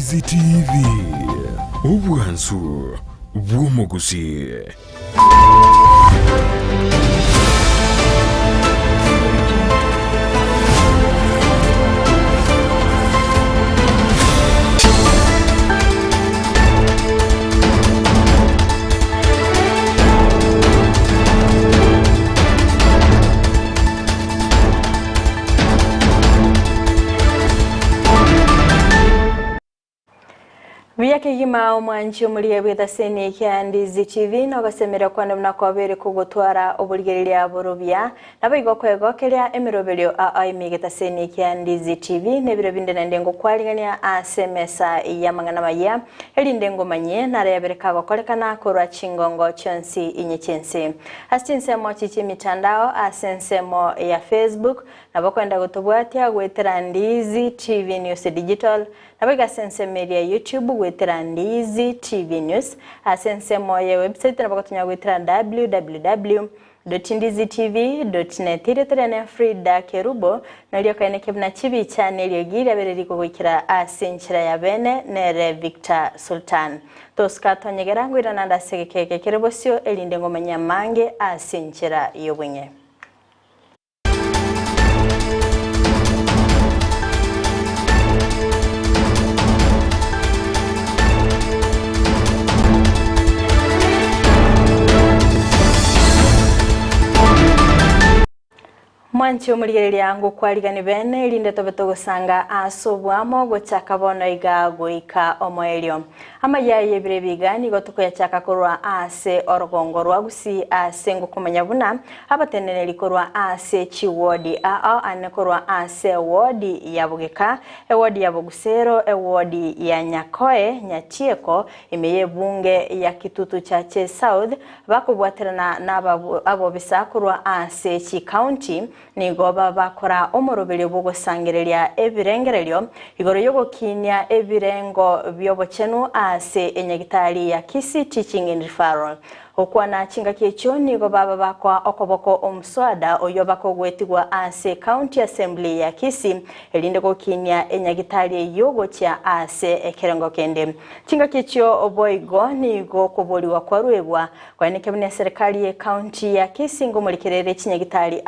Ndizi TV Ubwansu Gusii. Wiyake gima omwanchi omuliye bwethaseni kia Ndizi TV nogasemera kwanda mnakobere kugutwara obuligereria borobia nabo kwegokeria emiroberio imigetaseni kia Ndizi TV nebiro binde ndengo kwaligania asemesa ya mangana maya elinde ngomanye narebereka gokorekana korwa chingongo chonsi inyechense hastinse mochichi mitandao asensemo ya Facebook nabo kwenda gutubwatia gwetera Ndizi TV News Digital nabo sense media YouTube gwetera Ndizi TV News asense moye website nabo kutunya gwetera www.ndizitv.net ireterane Fridah Kerubo nalyo kaineke bna chibi channel yogira bereri kugwikira asenchira ya bene nere Victor Sultan toska tonyegera ngwira nanda segekeke kerebosio elinde ngomanya mange asenchira yobwenye. Mwanchi omuligereria ngo kwaligani bene linde tobeto gusanga asobwamo gochaka bono iga goika omoelio Amayia yebire bigani gotuko yachaka korwa ase orogongo rwa Gusii ase ngo kumanya buna abatenene likorwa ase chiwodi ane korwa ase wodi ya Bugeka ewodi ya Bugusero ewodi ya Nyakoe Nyachieko imeye bunge ya Kitutu cha South bakubwaterana nabo bisakorwa ase chi county nigoba bakora omorobelio bogo sangereria ebirengerelio igoro yogo kinya ebirengo byobochenu ase enyagitali ya Kisii teaching and referral okwana chinga kyecho nigo baba bakwa okoboko omswada oyobako gwetigwa ase county assembly ya Kisii elinde go kinya enyagitali yogo cha ase ekerengo kende chinga kyecho oboigo nigo koboliwa kwa ruebwa kwaneke bune serikali ya county ya Kisii ngo mulikerere chinyagitali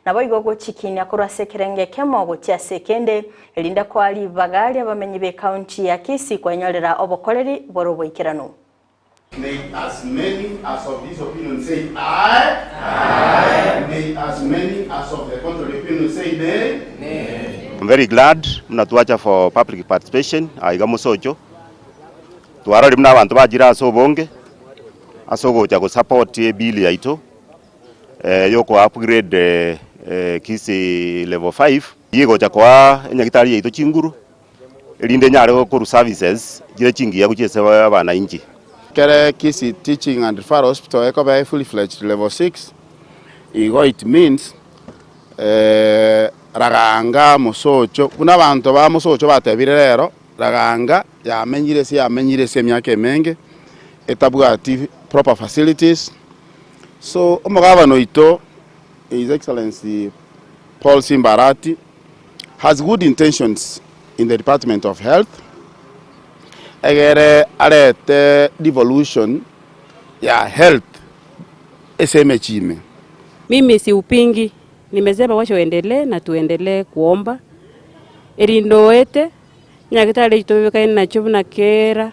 nabo igogo chikinya korwa sekerenge kemogo cha sekende elinde kwali bagali abamenyi be county ya Kisii kwanyorera obokoleri boroboikirano. May as many as of this opinion say aye. Aye. May as many as of the contrary opinion say nay. Nay. I'm very glad mnatuacha for public participation aigamusocho tuarali mna abantu bajira asobonge asogocha go support bill yaito yoko upgrade Kisii level 5 yigocha kwa enyagitari yaito chinguru elinde nyare ko services jire chingi yaguchese abana inji Kere Kisii Teaching and Referral Hospital ekobe fully fledged level 6 it means raganga musocho kuna abantu ba musocho batebire rero raganga yamenyire se myaka emenge etabwati proper facilities so omugabano ito His Excellency Paul Simbarati has good intentions in the Department of Health. Egere arete devolution ya health eseme chime. Mimi si upingi, nimesema wacha waendelee na tuendelee kuomba. Erindoete nyagitale itobeka ina chubuna kera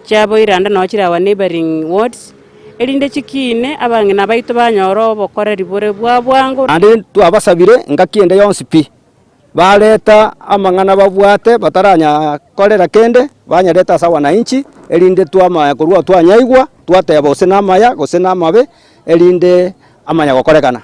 chabo iranda no chira wa neighboring wards. Erinde chikine abange nabaito banyoro bokore ribore bwango. Ande twabasabire ngakiende yonsipi. Baleta amangana babwate bataranya kolera kende banyareta sawa na inchi elinde twama kurwa twanyaigwa twateba osenamaya gosenamabe elinde amanya gokorekana.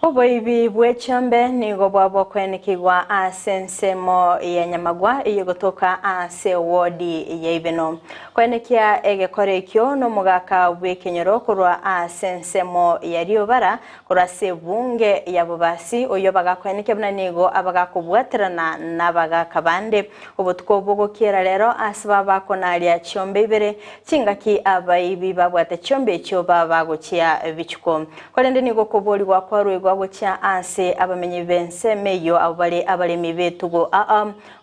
Oboibi bwechambe nigo bwabo kwenekigwa asensemo ya Nyamagwa iyo gotoka ase wodi ya Ibeno kwenekia egekorekyo no mugaka bwekenyero kurwa asensemo ya Riobara kurase bunge ya Bobasi oyo bagakweneke bna nigo abagakubwaterana nabagakabande obutko bogo kera rero asaba bakonalia chombe ibere chingaki abayibi babwate chombe cyo babagokia bichuko kwende nigo koboli kwa rwego gucha ase abamenyi bense meyo abalemi betugo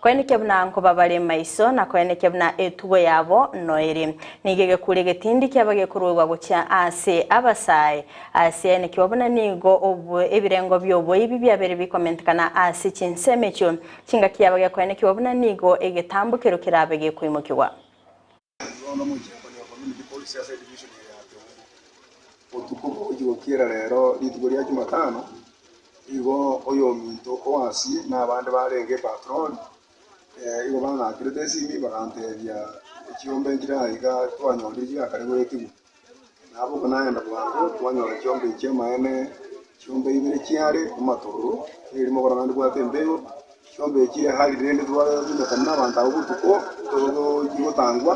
kweneke buna nko babale maiso na kweneke buna etugo yabo noiri nigege kurege tindi kyabage kurugwa gucha ase abasai ase ne kyobona nigo obu ebirengo byobo ibi byabere bikomentkana ase chinsemecho chinga kyabage kweneke kyobona nigo egetambukiro kirabege kwimukirwa otuko ujugokira rero litugo lya Jumatano igo oyo minto oasi n'abandi barenge patron igo bana kiretesimi barantebya ekyombe kiraiga twanyondije akarigwetigo nabo kunayenda bwango twanyora ekyombe kyemaene kyombe ibire kyare kumatoro irimo gorangandi kwa tembeo kyombe kire hali rende twabinda kana abantu abutuko todo gitangwa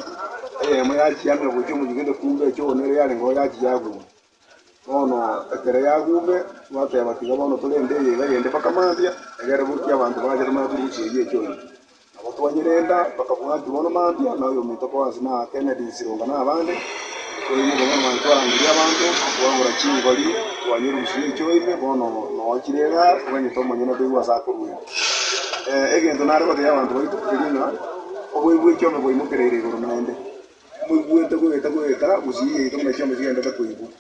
moya kyamwe bujye mu gigende kumbe cyo nere yale ngo yakiyagu ono ekere yagume twate abatiga bono tulendeye bagende bakamambya egere buki abantu baje n'abaturishije cyo abo twanyirenda bakavuga bono mambya nayo mitoko azina Kennedy Sironga n'abandi koyimo bono mantwarangira abantu wabura kingoli twanyirishije cyo ibe bono no kirera twanyito monyene bigwa sakuruye egento nare bati abantu bayitukiringa obwe cyo mwe mukerere goro nande mugwete gweta Gusii ito mwe cyo mwe genda takwibu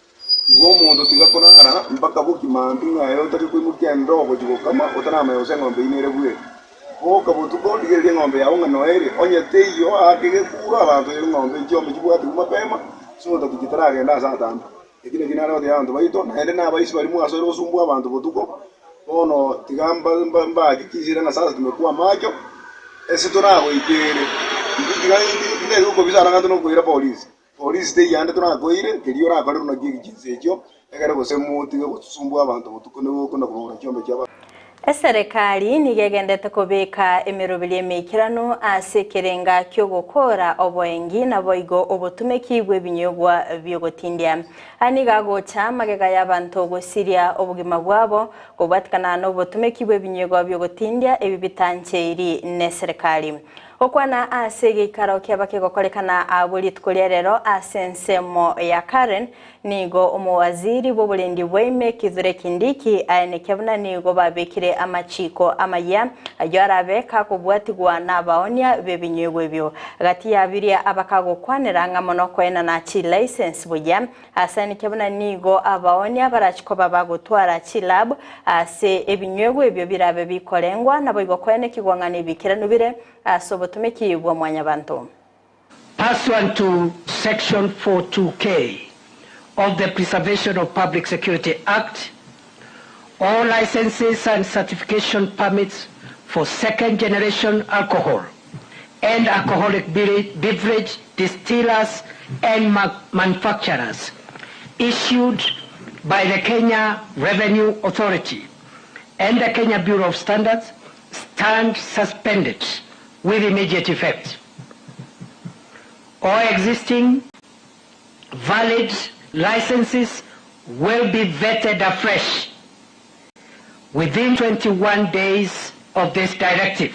igo mundo tigakonara mpaka buki mambi ngayo tari kwimukia ndogo jigokama utarama yose ngombe inere bwe oka butuko ndigere ngombe ya unga noeri onye teyo akige kura abantu ngombe cyo mujibwati mapema so ndakigitara agenda satamba ikine kinara wadi abantu bayito naende nabaisi bari mu asoro sumbu abantu butuko ono tigamba mba kikizira na sasa tumekuwa macho ese torago ikere ndigire uko bizara ngando no kuira polisi polisi de yande tunagoire kiriyo rakore runagi kinsekyo egere gosemuti gusumbwa abantu butuko ne ko ndakubura cyombe cyaba Eserikali nigegendete kubika emirubiri emikirano ase kerenga kyo gukora oboengi na boigo obutumekibwe binyogwa byogotindia aniga gocha magega y'abantu gusiria obugima bwabo kubatikana no obutumekibwe binyogwa byogotindia ebi bitancheiri ne serikali okwana ase gikaro kyabake gokorekana abuli tukolero ase nsemo ya Karen nigo umuwaziri b'obulendi bweme Kithure Kindiki ane kyabuna nigo babekire amachiko Amayia ajarabe kubwatigwa n'abaonia bebinyegwe byo gati yabiria abakago kwanera ngamono kwena na chi license bujya asa ni kyabuna nigo abaonia barachiko babagutwara chi lab ase ebinyegwe byo birabe bikolengwa nabo igo kwene kigwangane bikiranubire asobotumekibwa mwanya bantu. Pursuant to Section 42K of the Preservation of Public Security Act, all licenses and certification permits for second-generation alcohol and alcoholic beverage distillers and manufacturers issued by the Kenya Revenue Authority and the Kenya Bureau of Standards stand suspended with immediate effect. All existing valid licenses will be vetted afresh within 21 days of this directive,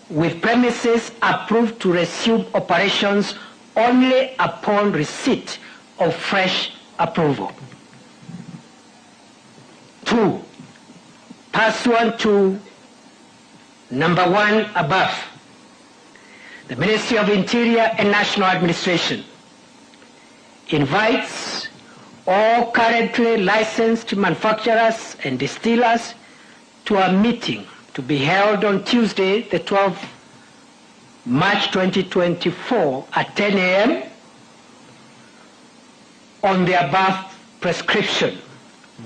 with premises approved to resume operations only upon receipt of fresh approval. 2. Pursuant to Number 1 above, the Ministry of Interior and National Administration invites all currently licensed manufacturers and distillers to a meeting to be held on Tuesday, the 12th March 2024 at 10 a.m. on the above prescription.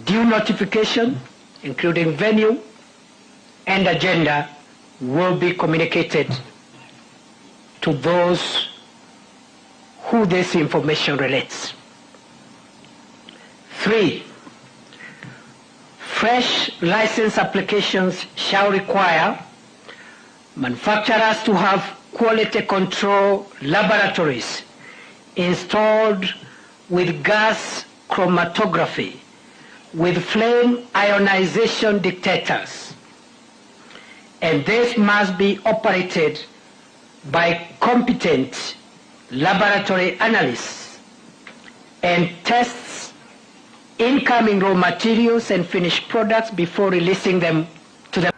Due notification, including venue and agenda, will be communicated to those who this information relates. 3. Fresh license applications shall require manufacturers to have quality control laboratories installed with gas chromatography with flame ionization detectors. And this must be operated by competent laboratory analysts, and tests incoming raw materials and finished products before releasing them to the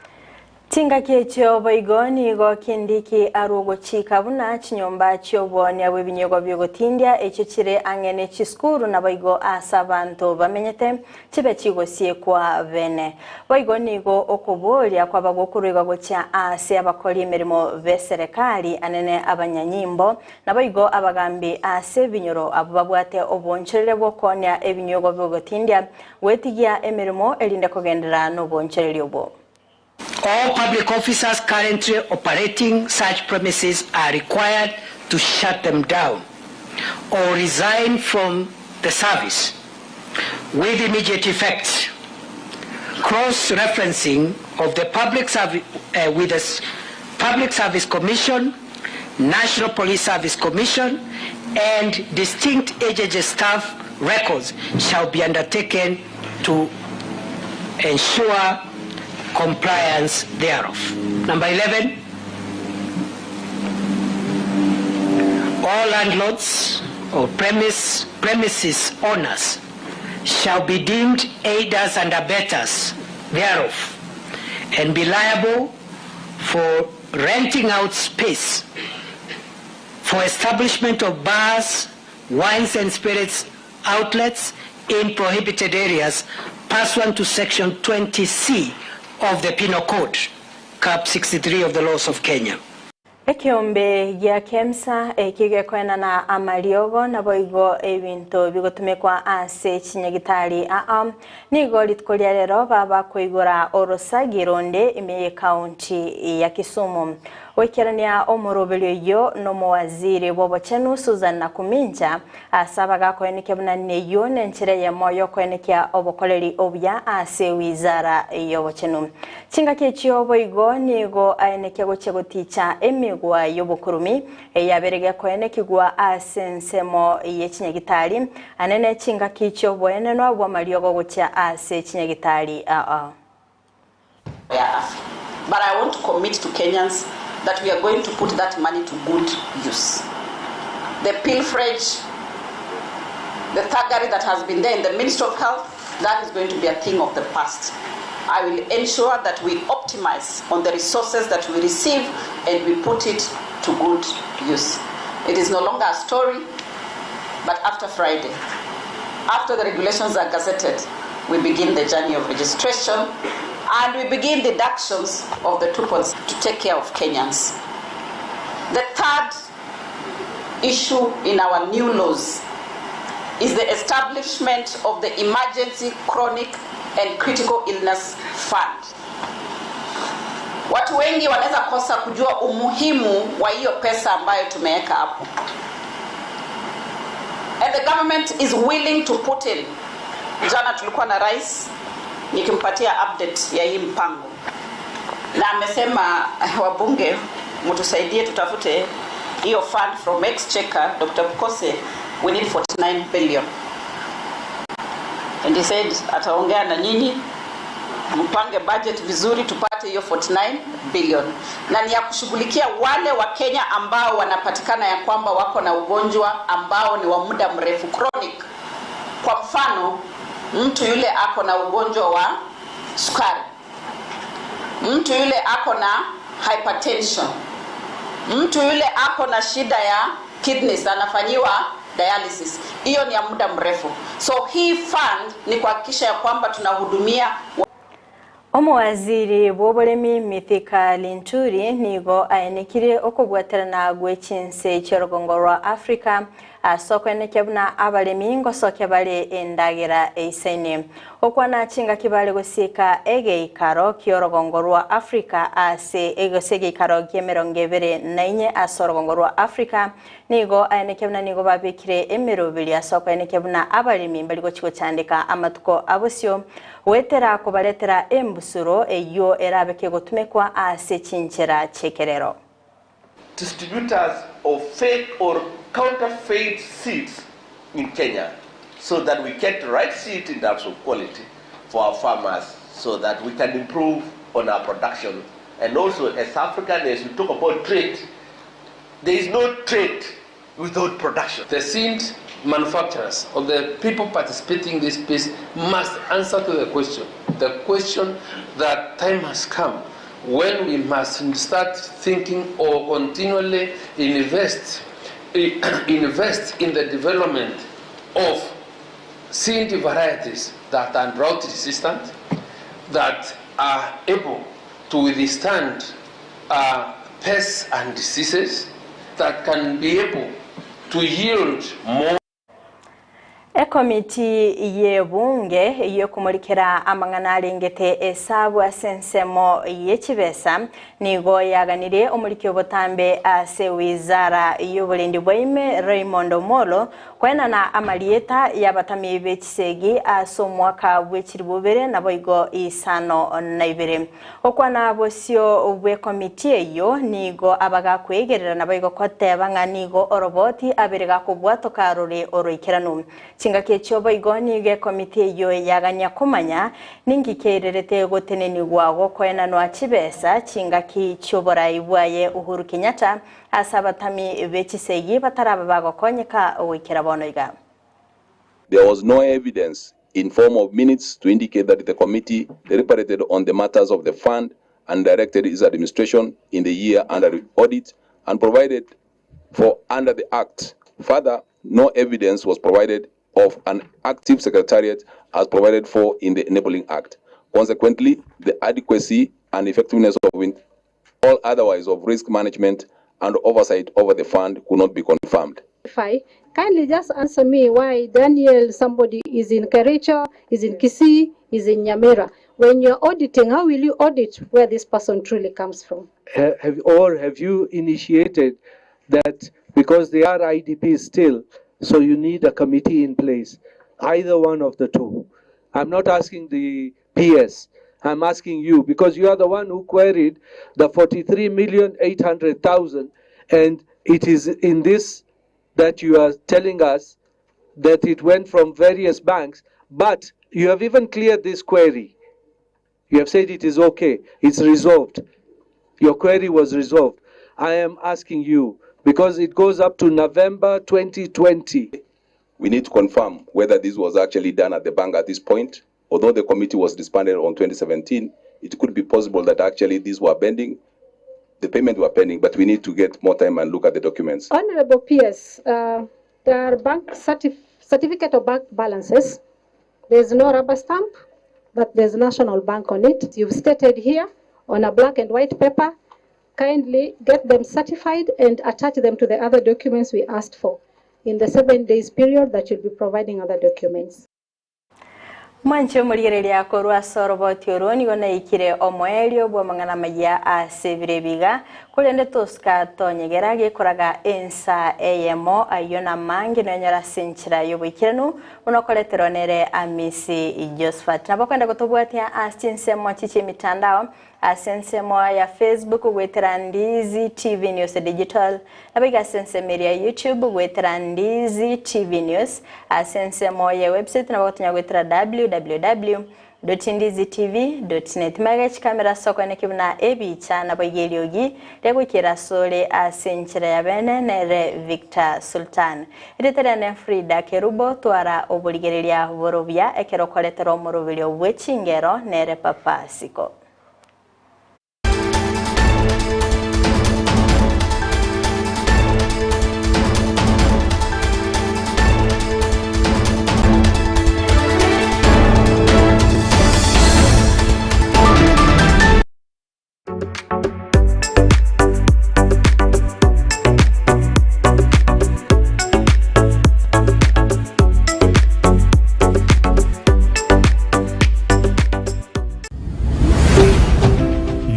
Tinga kiecho boigoni go kindiki arugo chika buna chinyomba chioboni abwe binyogo byogotindia echo chire angene chiskuru na boigo asabanto bamenyete chibe chigosie kwa bene boigoni go okubolia kwa bagokuruga gocha ase abakoli emirimo beserekali anene abanyanyimbo na boigo abagambi ase binyoro ababwate oboncherere bokonya ebinyogo byogotindia wetigia emirimo elinde kogendera no boncherere obo. All public officers currently operating such premises are required to shut them down or resign from the service with immediate effect. Cross-referencing of the Public Service with the Public Service Commission, National Police Service Commission, and distinct agency staff records shall be undertaken to ensure compliance thereof. Number 11, all landlords or premises owners shall be deemed aiders and abettors thereof and be liable for renting out space for establishment of bars, wines and spirits outlets in prohibited areas pursuant to Section 20C of the Penal Code, Cap 63 of the laws of Kenya. Ekiombe gya KEMSA ekigekwena na amaliogo na boigo ebinto bigotumekwa ase chinyagitari nigo litkolia lero baba koigora orosagironde ime county ya Kisumu wekerania omorobelyo yo no muwaziri bobochenu Susan Nakuminja asabaga koeneke bunane yo nenchire ya moyo koenekia obokoleri obya ase wizara yobochenu chinga kechio boigo nigo aeneke gochegoticha emigwa yobokurumi yaberege koenekigwa ase nsemo yechinyagitari anene chinga kicho boene no bwa maliogo gocha ase chinyagitari But I want to commit to Kenyans that we are going to put that money to good use. The pilferage, the thuggery that has been there in the Ministry of Health, that is going to be a thing of the past. I will ensure that we optimize on the resources that we receive and we put it to good use. It is no longer a story, but after Friday, after the regulations are gazetted, we begin the journey of registration and we begin deductions of the 2 points to take care of Kenyans. The third issue in our new laws is the establishment of the Emergency, Chronic and Critical Illness Fund. Watu wengi wanaweza kosa kujua umuhimu wa hiyo pesa ambayo tumeweka hapo. And the government is willing to put in. Jana tulikuwa na rais nikimpatia update ya hii mpango. Na amesema wabunge mtusaidie tutafute hiyo fund from Exchequer, Dr. Bukose, we need 49 billion. And he said ataongea na nyinyi mpange budget vizuri tupate hiyo 49 billion. Na ni ya kushughulikia wale wa Kenya ambao wanapatikana ya kwamba wako na ugonjwa ambao ni wa muda mrefu chronic. Kwa mfano, mtu yule ako na ugonjwa wa sukari. Mtu yule ako na hypertension. Mtu yule ako na shida ya kidneys anafanyiwa dialysis. Hiyo ni ya muda mrefu. So hii fund ni kuhakikisha ya kwamba tunahudumia Omwaziri bwobolemi Mithika Linturi nigo aenekire okubwaterana gwechinse chorogongo rwa Africa asokweneke buna abalemi ngosoke bale endagera eisene okwana chinga kibale gosika egeikaro kyorogongo rwa Africa ase egosege ikaro gyemerongevere nainye asorogongo rwa Africa nigo aeneke buna nigo babikire emerobili asokweneke buna abalemi baligo chiko chandika amatuko abusyo wetera kubaletera embusuro eyo erabeke gotumekwa ase chinchera chekerero. Distributors of fake or counterfeit seeds in Kenya so that we get the right seed in terms of quality for our farmers so that we can improve on our production. And also as African, as we talk about trade, there is no trade without production. The seed manufacturers or the people participating in this space must answer to the question that time has come when we must start thinking or continually invest in the development of seed varieties that are drought resistant, that are able to withstand pests and diseases, that can be able to yield more. Komiti y'ebunge yokumurikira amangana alingete esabu asensemo y'ekibesa nigo yaganire omurikyo botambe ase wizara y'obulindi bwaime Raymond Omolo kwenana amalieta y'abatami b'ekisegi ase omwaka bw'ekiribubere nabo igo isano na ibere okwana bosio bw'ekomiti eyo nigo abagakwegerera nabo igo koteba ng'anigo oroboti abere kubwatoka rore oroikeranu Chingake chobo igoni ge komite yo yaganya kumanya ningikererete goteneni gwago kwena no achibesa chingaki chobora ibwaye Uhuru Kenyatta asabatami bechisegi bataraba bagokonyeka wikira bonoiga. There was no evidence in form of minutes to indicate that the committee deliberated on the matters of the fund and directed its administration in the year under audit and provided for under the act. Further, no evidence was provided of an active secretariat as provided for in the Enabling Act. Consequently, the adequacy and effectiveness of all otherwise of risk management and oversight over the fund could not be confirmed. Kindly just answer me why Daniel, somebody is in Kerubo, is in Kisii, is in Nyamira. When you're auditing, how will you audit where this person truly comes from? Have you initiated that because they are IDPs still, so you need a committee in place? Either one of the two. I'm not asking the PS. I'm asking you because you are the one who queried the 43,800,000, and it is in this that you are telling us that it went from various banks, but you have even cleared this query. You have said it is okay, it's resolved. Your query was resolved. I am asking you, because it goes up to November 2020. We need to confirm whether this was actually done at the bank at this point. Although the committee was disbanded on 2017, it could be possible that actually these were pending, the payment were pending, but we need to get more time and look at the documents. Honorable PS, there are bank certificate of bank balances. There's no rubber stamp, but there's National Bank on it. You've stated here on a black and white paper. Kindly get them certified and attach them to the other documents we asked for in the 7 days period that you'll be providing other documents. Mancho murigereria korwa soroboti oroni gona ikire omoelio bwa mangana maya asebire biga kulende toska tonyegera gekoraga ensa eyemo ayona mangi nonyora sinchira yobikiranu unokoleteronere amisi Josephat nabakwenda gotobwatia asinsemo chichi mitandao asensemo ya Facebook gwetera Ndizi TV News Digital nabiga asensemo ya YouTube gwetera Ndizi TV News asensemo ya website nabakotinya gwetera www.ndizitv.net magach kamera soko nekibuna ebicha nabageliogi legukira sole asenchira ya bene nere Victor Sultan iritere Fridah Kerubo twara obuligereria borobia ekerokoletero murubilio bwechingero nere papa siko.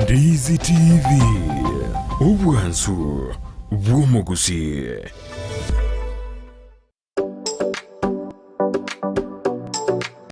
Ndizi TV, ubwansu bw'omu Gusii.